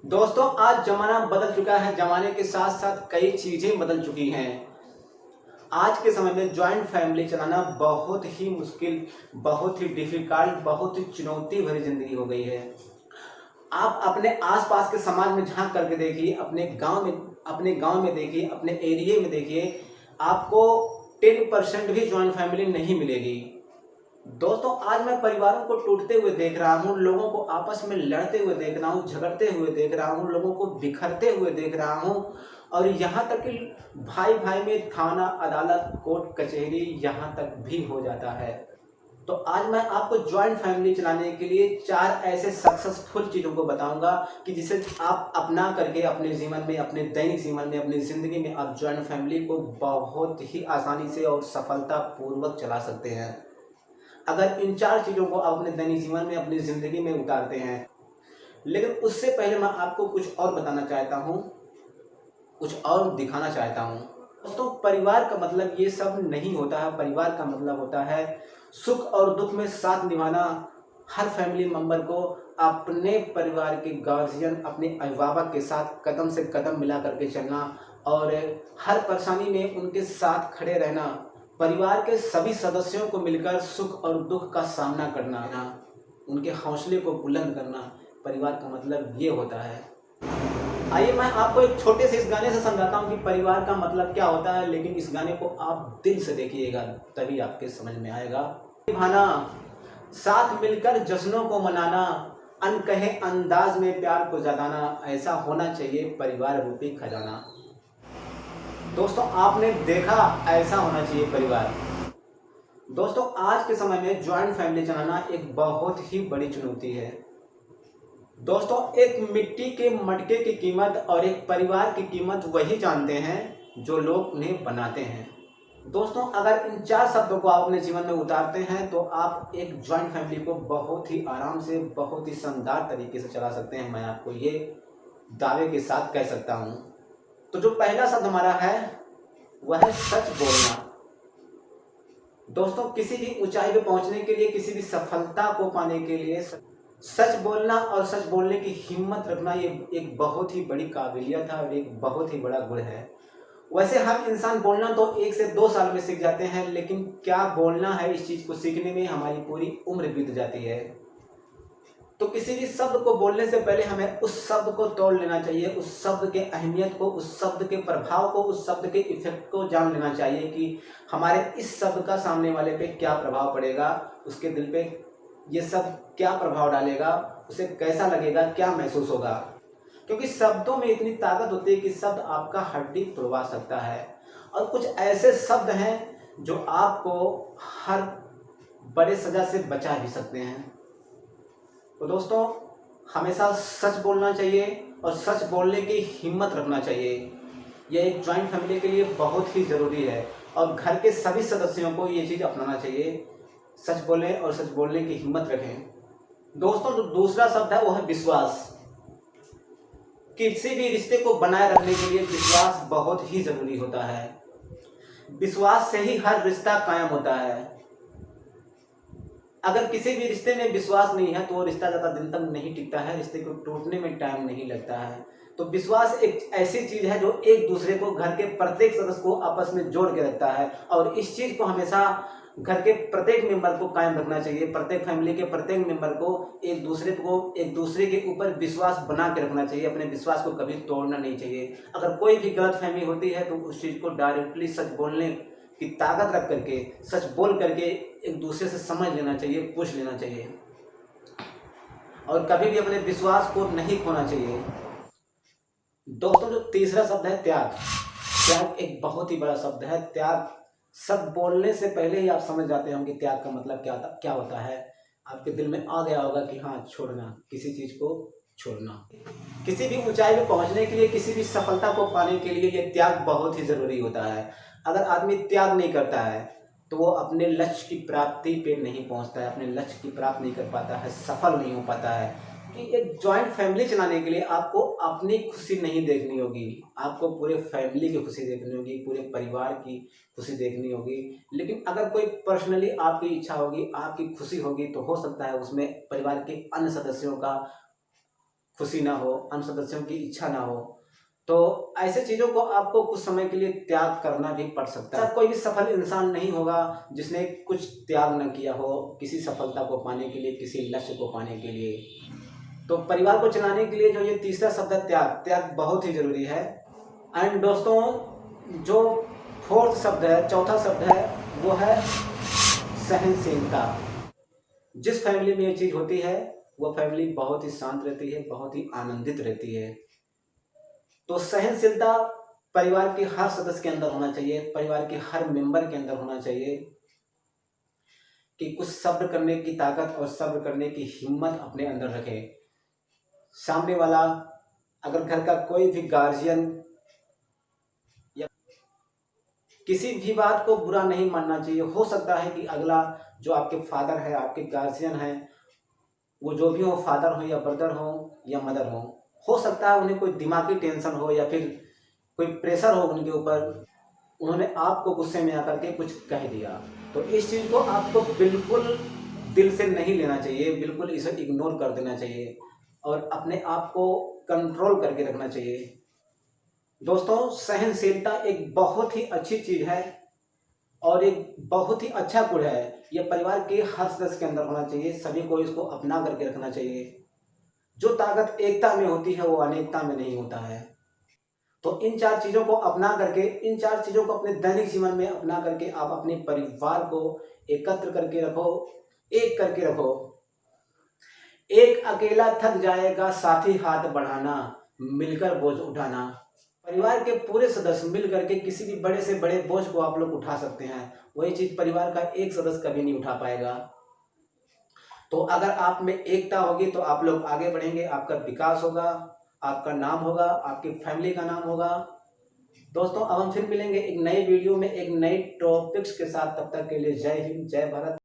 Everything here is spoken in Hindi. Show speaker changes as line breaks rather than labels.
दोस्तों, आज ज़माना बदल चुका है। ज़माने के साथ-साथ कई चीज़ें बदल चुकी हैं। आज के समय में जॉइंट फैमिली चलाना बहुत ही मुश्किल, बहुत ही डिफ़िकल्ट, बहुत ही चुनौती भरी ज़िंदगी हो गई है। आप अपने आस-पास के समाज में झाँक करके देखिए, अपने गाँव में देखिए, अपने एरिये में देखिए, आपको 10% भी जॉइंट फैमिली नहीं मिलेगी। दोस्तों, आज मैं परिवारों को टूटते हुए देख रहा हूँ, लोगों को आपस में लड़ते हुए देख रहा हूँ, झगड़ते हुए देख रहा हूँ, लोगों को बिखरते हुए देख रहा हूँ और यहाँ तक कि भाई-भाई में थाना, अदालत, कोर्ट, कचहरी यहाँ तक भी हो जाता है। तो आज मैं आपको जॉइंट फैमिली चलाने के लिए 4 ऐसे सक्सेसफुल चीज़ों को बताऊँगा कि जिसे आप अपना करके अपने जीवन में, अपने दैनिक जीवन में, अपनी ज़िंदगी में आप जॉइंट फैमिली को बहुत ही आसानी से और सफलतापूर्वक चला सकते हैं। अगर इन 4 चीज़ों को आप अपने दैनिक जीवन में, अपनी ज़िंदगी में उतारते हैं। लेकिन उससे पहले मैं आपको कुछ और बताना चाहता हूँ, कुछ और दिखाना चाहता हूँ। दोस्तों, परिवार का मतलब ये सब नहीं होता है। परिवार का मतलब होता है सुख और दुख में साथ निभाना। हर फैमिली मेंबर को अपने परिवार के गार्जियन, अपने अभिभावक के साथ कदम से कदम मिला करके चलना और हर परेशानी में उनके साथ खड़े रहना। परिवार के सभी सदस्यों को मिलकर सुख और दुख का सामना करना, उनके हौसले को बुलंद करना। परिवार का मतलब ये होता है। आइए मैं आपको एक छोटे से इस गाने से समझाता हूँ कि परिवार का मतलब क्या होता है, लेकिन इस गाने को आप दिल से देखिएगा, तभी आपके समझ में आएगा। निभाना, साथ मिलकर जश्नों को मनाना, अनकहे अंदाज में प्यार को जताना, ऐसा होना चाहिए परिवार रूपी खजाना। दोस्तों, आपने देखा, ऐसा होना चाहिए परिवार। दोस्तों, आज के समय में जॉइंट फैमिली चलाना एक बहुत ही बड़ी चुनौती है। दोस्तों, एक मिट्टी के मटके की कीमत और एक परिवार की कीमत वही जानते हैं जो लोग उन्हें बनाते हैं। दोस्तों, अगर इन 4 शब्दों को आप अपने जीवन में उतारते हैं तो आप एक जॉइंट फैमिली को बहुत ही आराम से, बहुत ही शानदार तरीके से चला सकते हैं। मैं आपको ये दावे के साथ कह सकता हूँ। तो जो पहला शब्द हमारा है वह है सच बोलना। दोस्तों, किसी भी ऊंचाई पे पहुंचने के लिए, किसी भी सफलता को पाने के लिए सच बोलना और सच बोलने की हिम्मत रखना ये एक बहुत ही बड़ी काबिलियत है और एक बहुत ही बड़ा गुण है। वैसे हम इंसान बोलना तो 1 से 2 साल में सीख जाते हैं, लेकिन क्या बोलना है, इस चीज़ को सीखने में हमारी पूरी उम्र बीत जाती है। तो किसी भी शब्द को बोलने से पहले हमें उस शब्द को तोड़ लेना चाहिए, उस शब्द के अहमियत को, उस शब्द के प्रभाव को, उस शब्द के इफेक्ट को जान लेना चाहिए कि हमारे इस शब्द का सामने वाले पे क्या प्रभाव पड़ेगा, उसके दिल पे ये शब्द क्या प्रभाव डालेगा, उसे कैसा लगेगा, क्या महसूस होगा। क्योंकि शब्दों में इतनी ताकत होती है कि शब्द आपका हड्डी तोड़वा सकता है और कुछ ऐसे शब्द हैं जो आपको हर बड़े सजा से बचा भी सकते हैं। तो दोस्तों, हमेशा सच बोलना चाहिए और सच बोलने की हिम्मत रखना चाहिए। यह एक जॉइंट फैमिली के लिए बहुत ही ज़रूरी है और घर के सभी सदस्यों को ये चीज़ अपनाना चाहिए। सच बोलें और सच बोलने की हिम्मत रखें। दोस्तों, जो दूसरा शब्द है वो है विश्वास। किसी भी रिश्ते को बनाए रखने के लिए विश्वास बहुत ही ज़रूरी होता है। विश्वास से ही हर रिश्ता कायम होता है। अगर किसी भी रिश्ते में विश्वास नहीं है तो वो रिश्ता ज़्यादा दिन तक नहीं टिकता है, रिश्ते को टूटने में टाइम नहीं लगता है। तो विश्वास एक ऐसी चीज़ है जो एक दूसरे को, घर के प्रत्येक सदस्य को आपस में जोड़ के रखता है और इस चीज़ को हमेशा घर के प्रत्येक मेंबर को कायम रखना चाहिए। प्रत्येक फैमिली के प्रत्येक मेंबर को एक दूसरे के ऊपर विश्वास बना के रखना चाहिए। अपने विश्वास को कभी तोड़ना नहीं चाहिए। अगर कोई भी गलतफहमी होती है तो उस चीज़ को डायरेक्टली सच बोलने की ताकत रख करके, सच बोल करके एक दूसरे से समझ लेना चाहिए, पूछ लेना चाहिए और कभी भी अपने विश्वास को नहीं खोना चाहिए। दोस्तों, जो तीसरा शब्द है त्याग। त्याग एक बहुत ही बड़ा शब्द है। त्याग शब्द बोलने से पहले ही आप समझ जाते होंगे त्याग का मतलब क्या होता है। आपके दिल में आ गया होगा कि हाँ, छोड़ना, किसी चीज़ को छोड़ना। किसी भी ऊंचाई पे पहुंचने के लिए, किसी भी सफलता को पाने के लिए ये त्याग बहुत ही ज़रूरी होता है। अगर आदमी त्याग नहीं करता है तो वो अपने लक्ष्य की प्राप्ति पे नहीं पहुंचता है, अपने लक्ष्य की प्राप्ति नहीं कर पाता है, सफल नहीं हो पाता है। कि एक जॉइंट फैमिली चलाने के लिए आपको अपनी खुशी नहीं देखनी होगी, आपको पूरे फैमिली की खुशी देखनी होगी, पूरे परिवार की खुशी देखनी होगी। लेकिन अगर कोई पर्सनली आपकी इच्छा होगी, आपकी खुशी होगी, तो हो सकता है उसमें परिवार के अन्य सदस्यों का खुशी ना हो, अन्य सदस्यों की इच्छा ना हो, तो ऐसे चीज़ों को आपको कुछ समय के लिए त्याग करना भी पड़ सकता है। कोई भी सफल इंसान नहीं होगा जिसने कुछ त्याग न किया हो किसी सफलता को पाने के लिए, किसी लक्ष्य को पाने के लिए। तो परिवार को चलाने के लिए जो ये तीसरा शब्द है त्याग, त्याग बहुत ही जरूरी है। एंड दोस्तों, जो फोर्थ शब्द है, चौथा शब्द है, वो है सहनशीलता। जिस फैमिली में ये चीज होती है वो फैमिली बहुत ही शांत रहती है, बहुत ही आनंदित रहती है। तो सहनशीलता परिवार के हर सदस्य के अंदर होना चाहिए, परिवार के हर मेंबर के अंदर होना चाहिए कि कुछ सब्र करने की ताकत और सब्र करने की हिम्मत अपने अंदर रखे। सामने वाला अगर घर का कोई भी गार्जियन या किसी भी बात को बुरा नहीं मानना चाहिए। हो सकता है कि अगला जो आपके फादर है, आपके गार्जियन है, वो जो भी हो, फादर हो या ब्रदर हो या मदर हो सकता है उन्हें कोई दिमागी टेंशन हो या फिर कोई प्रेशर हो उनके ऊपर, उन्होंने आपको गुस्से में आकर के कुछ कह दिया। तो इस चीज़ को आपको बिल्कुल दिल से नहीं लेना चाहिए, बिल्कुल इसे इग्नोर कर देना चाहिए और अपने आप को कंट्रोल करके रखना चाहिए। दोस्तों, सहनशीलता एक बहुत ही अच्छी चीज़ है और एक बहुत ही अच्छा गुण है। यह परिवार के हर सदस्य के अंदर होना चाहिए, सभी को इसको अपना करके रखना चाहिए। जो ताकत एकता में होती है वो अनेकता में नहीं होता है। तो इन चार चीज़ों को अपना करके, इन चार चीज़ों को अपने दैनिक जीवन में अपना करके आप अपने परिवार को एकत्र करके रखो, एक करके रखो। एक अकेला थक जाएगा, साथी हाथ बढ़ाना, मिलकर बोझ उठाना। परिवार के पूरे सदस्य मिल करके किसी भी बड़े से बड़े बोझ को आप लोग उठा सकते हैं, वही चीज परिवार का एक सदस्य कभी नहीं उठा पाएगा। तो अगर आप में एकता होगी तो आप लोग आगे बढ़ेंगे, आपका विकास होगा, आपका नाम होगा, आपकी फैमिली का नाम होगा। दोस्तों, अब हम फिर मिलेंगे एक नए वीडियो में एक नए टॉपिक्स के साथ। तब तक के लिए जय हिंद, जय भारत।